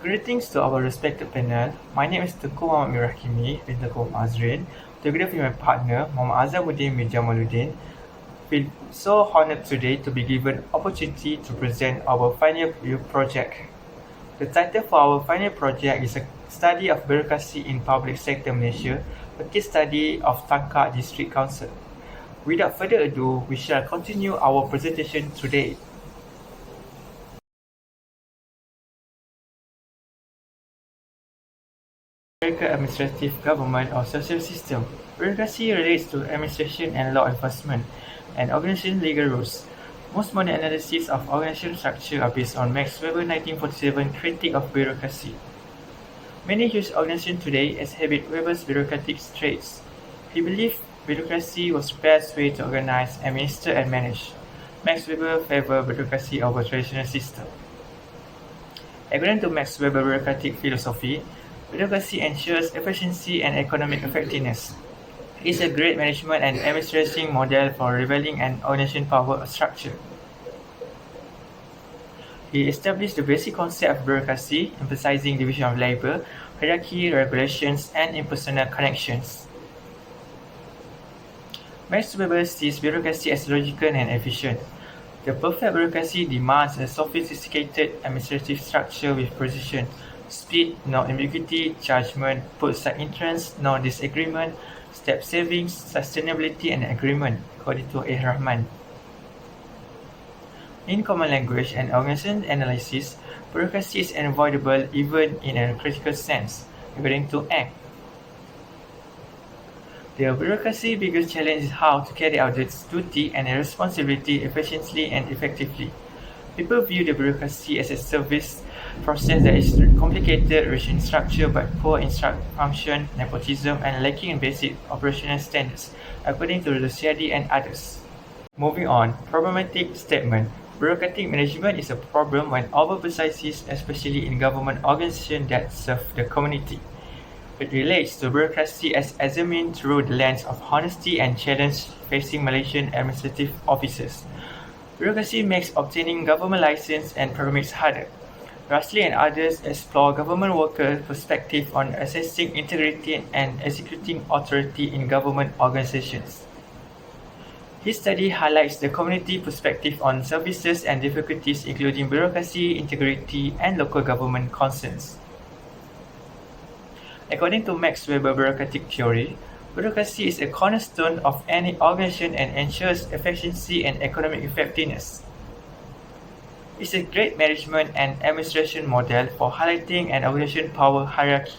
Greetings to our respected panel. My name is Tengku Muhammad Mirahimi bin Tengku Azrin. Together with my partner, Muhammad Azamuddin bin Jamaluddin, feel so honored today to be given opportunity to present our final review project. The title for our final project is a study of bureaucracy in public sector Malaysia, a case study of Tangkak District Council. Without further ado, we shall continue our presentation today. Administrative government or social system. Bureaucracy relates to administration and law enforcement, and organization legal rules. Most modern analyses of organizational structure are based on Max Weber 1947 critique of bureaucracy. Many use organization today exhibit Weber's bureaucratic traits. He believed bureaucracy was the best way to organize, administer, and manage. Max Weber favored bureaucracy over traditional system. According to Max Weber bureaucratic philosophy, bureaucracy ensures efficiency and economic effectiveness. It is a great management and administration model for revealing an organization power structure. He established the basic concept of bureaucracy, emphasizing division of labor, hierarchy, regulations, and impersonal connections. Max Weber sees bureaucracy as logical and efficient. The perfect bureaucracy demands a sophisticated administrative structure with precision, speed, no ambiguity, judgment, both side interest, no disagreement, step savings, sustainability, and agreement, according to A. Rahman. In common language and organization analysis, bureaucracy is unavoidable even in a critical sense, according to Ang. The bureaucracy's biggest challenge is how to carry out its duty and responsibility efficiently and effectively. People view the bureaucracy as a service process that is complicated, rich in structure but poor in function, nepotism, and lacking in basic operational standards, according to the CID and others. Moving on, problematic statement. Bureaucratic management is a problem when overemphasizes, especially in government organizations that serve the community. It relates to bureaucracy as examined through the lens of honesty and challenge facing Malaysian administrative officers. Bureaucracy makes obtaining government license and permits harder. Rasley and others explore government worker perspective on assessing integrity and executing authority in government organizations. His study highlights the community perspective on services and difficulties including bureaucracy, integrity, and local government concerns. According to Max Weber bureaucratic theory, bureaucracy is a cornerstone of any organization and ensures efficiency and economic effectiveness. It is a great management and administration model for highlighting an organization power hierarchy.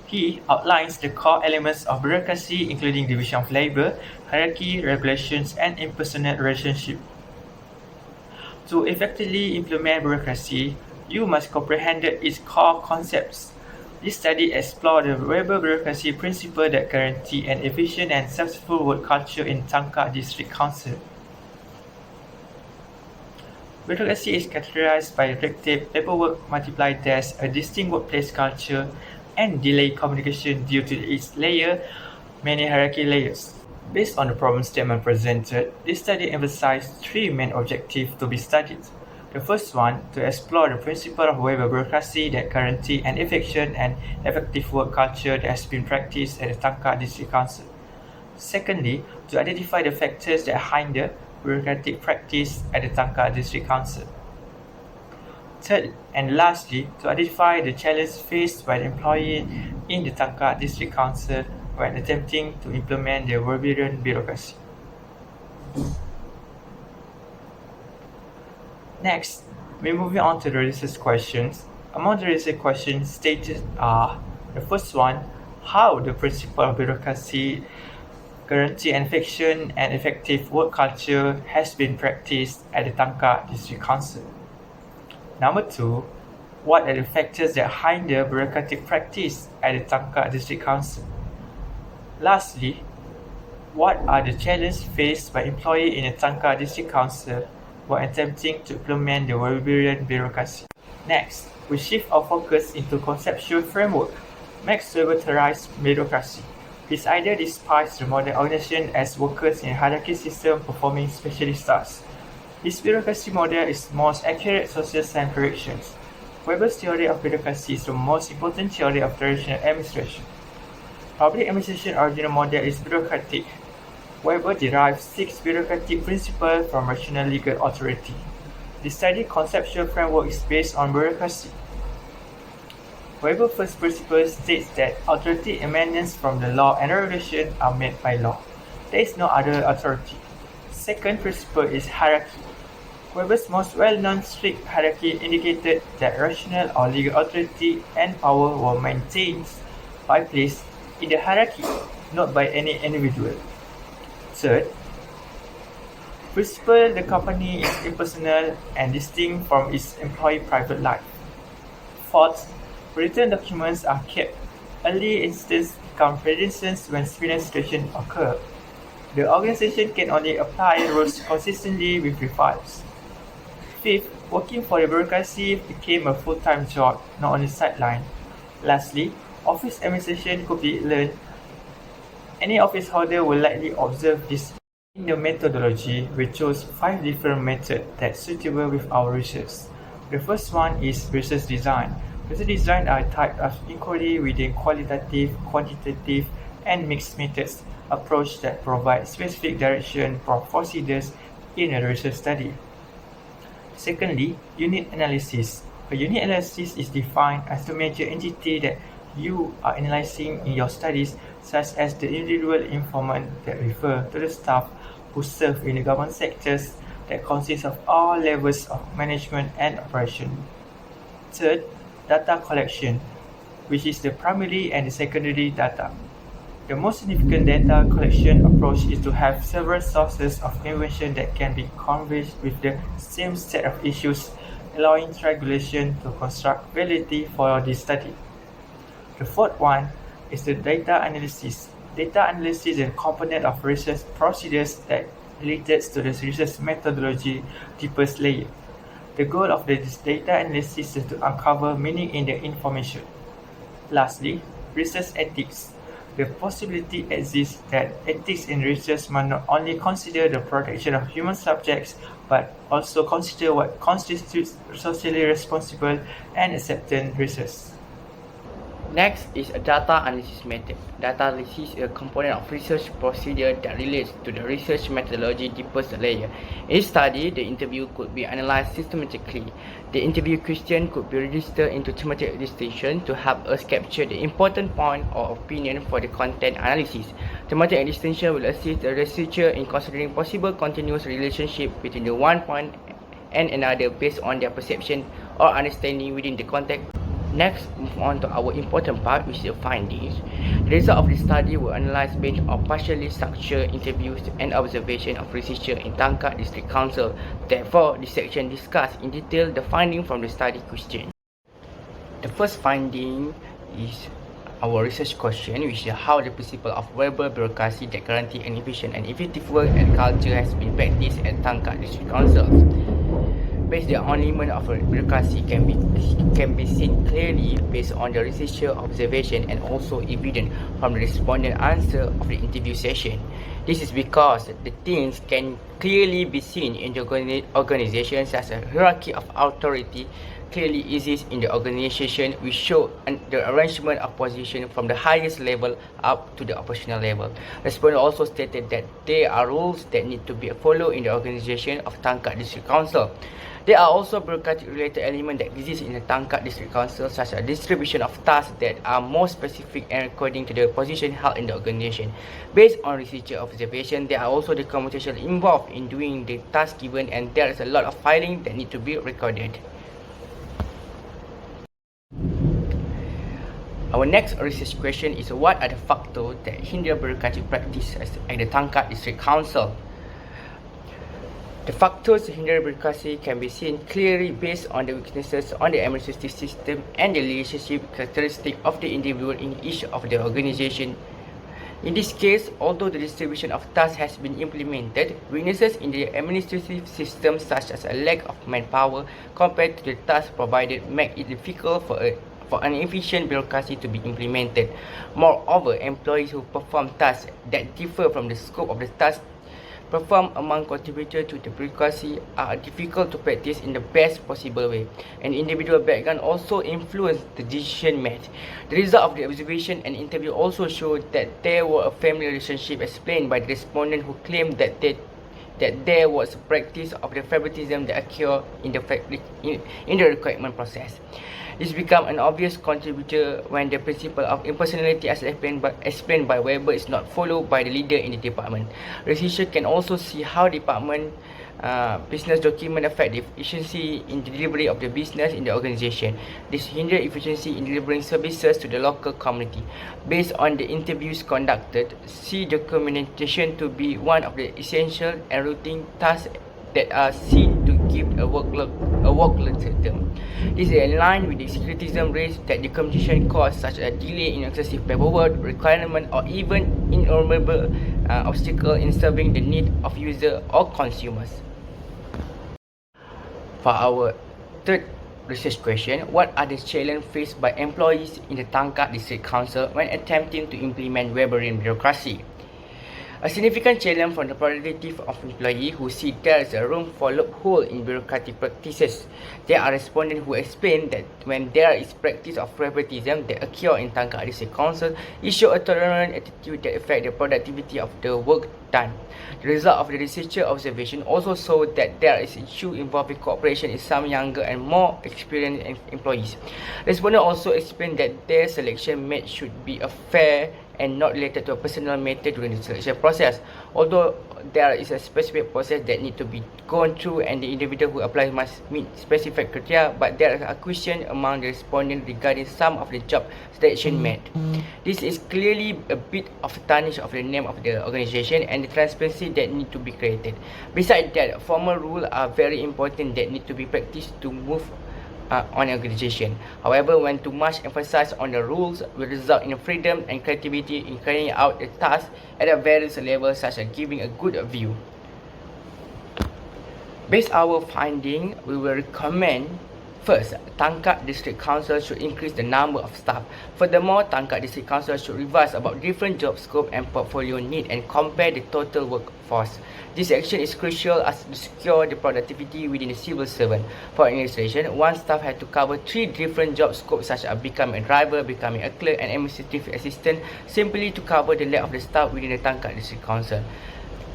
He outlines the core elements of bureaucracy including division of labor, hierarchy, regulations, and impersonal relationship. To effectively implement bureaucracy, you must comprehend its core concepts. This study explored the Weber bureaucracy principle that guarantee an efficient and successful work culture in Tangkak District Council. Bureaucracy is characterized by red tape, paperwork, multiplied desks, a distinct workplace culture, and delayed communication due to its many hierarchy layers. Based on the problem statement presented, this study emphasized three main objectives to be studied. The first one, to explore the principle of Weber bureaucracy that guarantee an efficient and effective work culture that has been practiced at the Tangkak District Council. Secondly, to identify the factors that hinder bureaucratic practice at the Tangkak District Council. Third, and lastly, to identify the challenges faced by the employee in the Tangkak District Council when attempting to implement the Weberian bureaucracy. Next, we're moving on to the research questions. Among the research questions stated are: the first one, how the principle of bureaucracy guarantee an efficient and effective work culture has been practiced at the Tangkak District Council. Number two, what are the factors that hinder bureaucratic practice at the Tangkak District Council? Lastly, what are the challenges faced by employees in the Tangkak District Council while attempting to implement the Weberian bureaucracy? Next, we shift our focus into conceptual framework. Max Weber theorized bureaucracy. His idea despises the modern organization as workers in a hierarchy system performing specialist tasks. His bureaucracy model is most accurate social science predictions. Weber's theory of bureaucracy is the most important theory of traditional administration. Public administration original model is bureaucratic. Weber derived 6 bureaucratic principles from rational legal authority. The study conceptual framework is based on bureaucracy. Weber's first principle states that authority emanates from the law and regulation are made by law. There is no other authority. Second principle is hierarchy. Weber's most well-known strict hierarchy indicated that rational or legal authority and power were maintained by place in the hierarchy, not by any individual. Third, principle the company is impersonal and distinct from its employee private life. Fourth, written documents are kept. Early instances become traditions when similar situations occur. The organization can only apply rules consistently with files. Fifth, working for the bureaucracy became a full-time job, not on the sideline. Lastly, office administration could be learned. Any office holder will likely observe this. In the methodology, we chose 5 different methods that suitable with our research. The first one is research design. Research design are a type of inquiry within qualitative, quantitative, and mixed methods approach that provide specific direction for procedures in a research study. Secondly, unit analysis. A unit analysis is defined as the major entity that you are analyzing in your studies, such as the individual informant that refer to the staff who serve in the government sectors that consist of all levels of management and operation. Third, data collection, which is the primary and the secondary data. The most significant data collection approach is to have several sources of information that can be converged with the same set of issues, allowing triangulation to construct validity for the study. The fourth one is the data analysis. Data analysis is a component of research procedures that relates to the research methodology deepest layer. The goal of this data analysis is to uncover meaning in the information. Lastly, research ethics. The possibility exists that ethics in research must not only consider the protection of human subjects, but also consider what constitutes socially responsible and acceptable research. Next is a data analysis method. Data analysis is a component of research procedure that relates to the research methodology deepest layer. In this study, the interview could be analyzed systematically. The interview question could be registered into thematic distinction to help us capture the important point or opinion for the content analysis. Thematic distinction will assist the researcher in considering possible continuous relationship between the one point and another based on their perception or understanding within the context. Next, move on to our important part, which is the findings. The result of the study were analysed based on partially structured interviews and observation of researchers in Tangkak District Council. Therefore, this section discusses in detail the findings from the study question. The first finding is our research question, which is how the principle of verbal bureaucracy that guarantee an efficient and effective work and culture has been practiced at Tangkak District Council. Based the alignment of bureaucracy can be seen clearly based on the researcher observation and also evident from the respondent answer of the interview session. This is because the things can clearly be seen in the organization, such as a hierarchy of authority clearly exists in the organization, which show the arrangement of position from the highest level up to the operational level. The respondent also stated that there are rules that need to be followed in the organization of Tangkak District Council. There are also bureaucratic-related elements that exist in the Tangkak District Council, such as distribution of tasks that are more specific and according to the position held in the organization. Based on researcher observation, there are also the computation involved in doing the task given, and there is a lot of filing that need to be recorded. Our next research question is, what are the factors that hinder bureaucratic practice at the Tangkak District Council? The factors that hinder bureaucracy can be seen clearly based on the weaknesses on the administrative system and the leadership characteristics of the individual in each of the organization. In this case, although the distribution of tasks has been implemented, weaknesses in the administrative system, such as a lack of manpower compared to the tasks provided, make it difficult for an efficient bureaucracy to be implemented. Moreover, employees who perform tasks that differ from the scope of the task performed among contributors to the bureaucracy are difficult to practice in the best possible way, and individual background also influence the decision made. The result of the observation and interview also showed that there were a family relationship explained by the respondent who claimed that there was a practice of the favoritism that occurred in the recruitment process. This became an obvious contributor when the principle of impersonality as explained by Weber is not followed by the leader in the department. Researchers can also see how department business document affect the efficiency in the delivery of the business in the organization. This hinder efficiency in delivering services to the local community. Based on the interviews conducted, see documentation to be one of the essential and routine tasks that are seen to keep a workload system. This is in line with the criticism raised that the communication caused such a delay in excessive paperwork, requirement, or even innumerable obstacle in serving the need of user or consumers. For our third research question, what are the challenges faced by employees in the Tangkak District Council when attempting to implement Weberian bureaucracy? A significant challenge from the productivity of employees who see there is a room for loophole in bureaucratic practices. There are respondents who explain that when there is practice of favoritism that occur in Tangkak District Council, it shows a tolerant attitude that affects the productivity of the work done. The result of the researcher observation also showed that there is issue involving cooperation in some younger and more experienced employees. Respondents also explained that their selection made should be a fair and not related to a personal matter during the selection process. Although there is a specific process that need to be gone through and the individual who applies must meet specific criteria, but there is a question among the respondents regarding some of the job selection made. This is clearly a bit of a tarnish of the name of the organization and the transparency that need to be created. Besides that, formal rules are very important that need to be practiced to move on organization. However, when too much emphasis on the rules will result in freedom and creativity in carrying out the task at a various levels, such as giving a good view. Based on our finding, we will recommend first, Tangkak District Council should increase the number of staff. Furthermore, Tangkak District Council should revise about different job scope and portfolio need and compare the total workforce. This action is crucial as to secure the productivity within the civil servant. For illustration, one staff had to cover 3 different job scopes such as becoming a driver, becoming a clerk, and administrative assistant simply to cover the lack of the staff within the Tangkak District Council.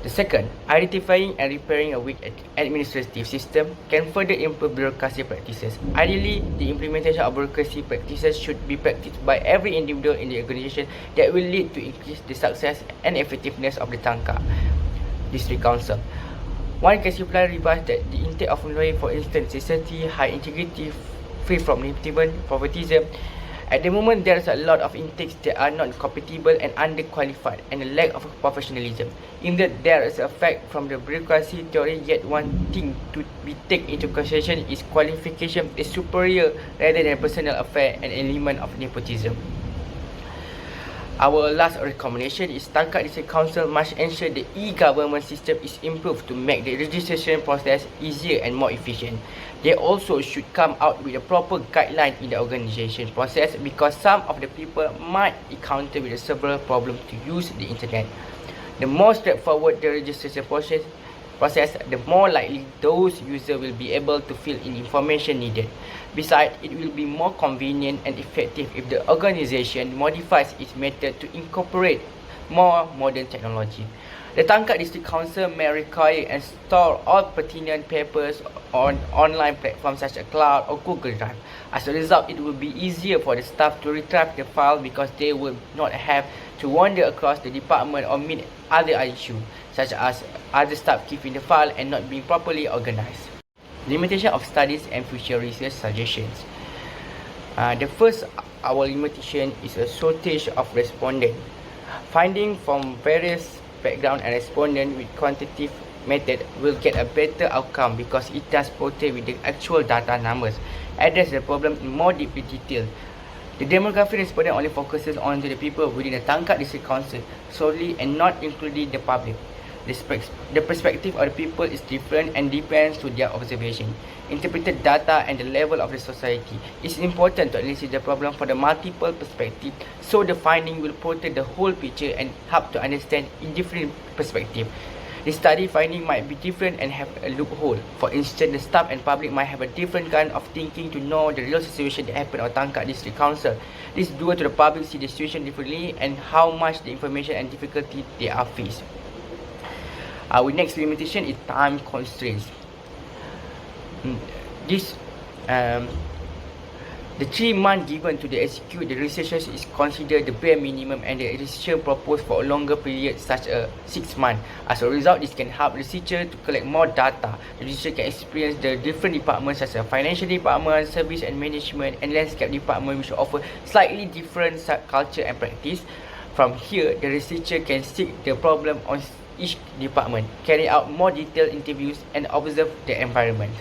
The second, identifying and repairing a weak administrative system can further improve bureaucracy practices. Ideally, the implementation of bureaucracy practices should be practiced by every individual in the organization that will lead to increase the success and effectiveness of the Tangkak District Council. One can simply revise that the intake of employees, for instance, is healthy, high integrity, free from nepotism. At the moment, there is a lot of intakes that are not compatible and underqualified, and a lack of professionalism. In that, there is a fact from the bureaucracy theory, yet one thing to be taken into consideration is qualification is superior rather than personal affair and element of nepotism. Our last recommendation is Tangkak District Council must ensure the e-government system is improved to make the registration process easier and more efficient. They also should come out with a proper guideline in the organisation process because some of the people might encounter with several problems to use the internet. The more straightforward the registration process, the more likely those users will be able to fill in information needed. Besides, it will be more convenient and effective if the organisation modifies its method to incorporate more modern technology. The Tangkak District Council may require and store all pertinent papers on online platforms such as Cloud or Google Drive. As a result, it will be easier for the staff to retrieve the file because they will not have to wander across the department or meet other issues, such as other staff keeping the file and not being properly organized. Limitation of studies and future research suggestions. The first, our limitation is a shortage of respondents. Finding from various background and respondent with quantitative method will get a better outcome because it does portray with the actual data numbers, address the problem in more deeply detail. The demographic respondent only focuses on the people within the Tangkak District Council solely and not including the public. The perspective of the people is different and depends to their observation, interpreted data and the level of the society. It's important to analyze the problem from the multiple perspectives so the finding will portray the whole picture and help to understand in different perspectives. The study finding might be different and have a loophole. For instance, the staff and public might have a different kind of thinking to know the real situation that happened on Tangkak District Council. This is due to the public see the situation differently and how much the information and difficulty they are faced. Our next limitation is time constraints. The 3 months given to execute the research is considered the bare minimum, and the researcher proposed for a longer period such as 6 months. As a result, this can help the researcher to collect more data. The researcher can experience the different departments such as financial department, service and management, and landscape department, which offer slightly different culture and practice. From here, the researcher can seek the problem on each department, carry out more detailed interviews, and observe the environment.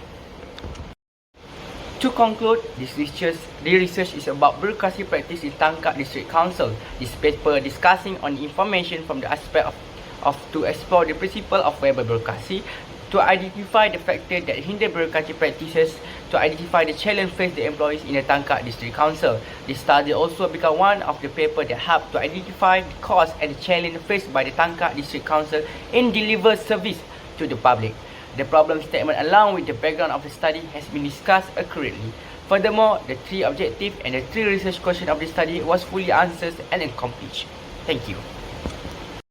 To conclude, the research is about bureaucracy practice in Tangkak District Council. This paper discussing on information from the aspect of to explore the principle of web bureaucracy, to identify the factors that hinder bureaucracy practices, to identify the challenge faced the employees in the Tangkak District Council. This study also became one of the papers that helped to identify the cause and the challenge faced by the Tangkak District Council in deliver service to the public. The problem statement along with the background of the study has been discussed accurately. Furthermore, the 3 objectives and the 3 research questions of the study was fully answered and accomplished. Thank you.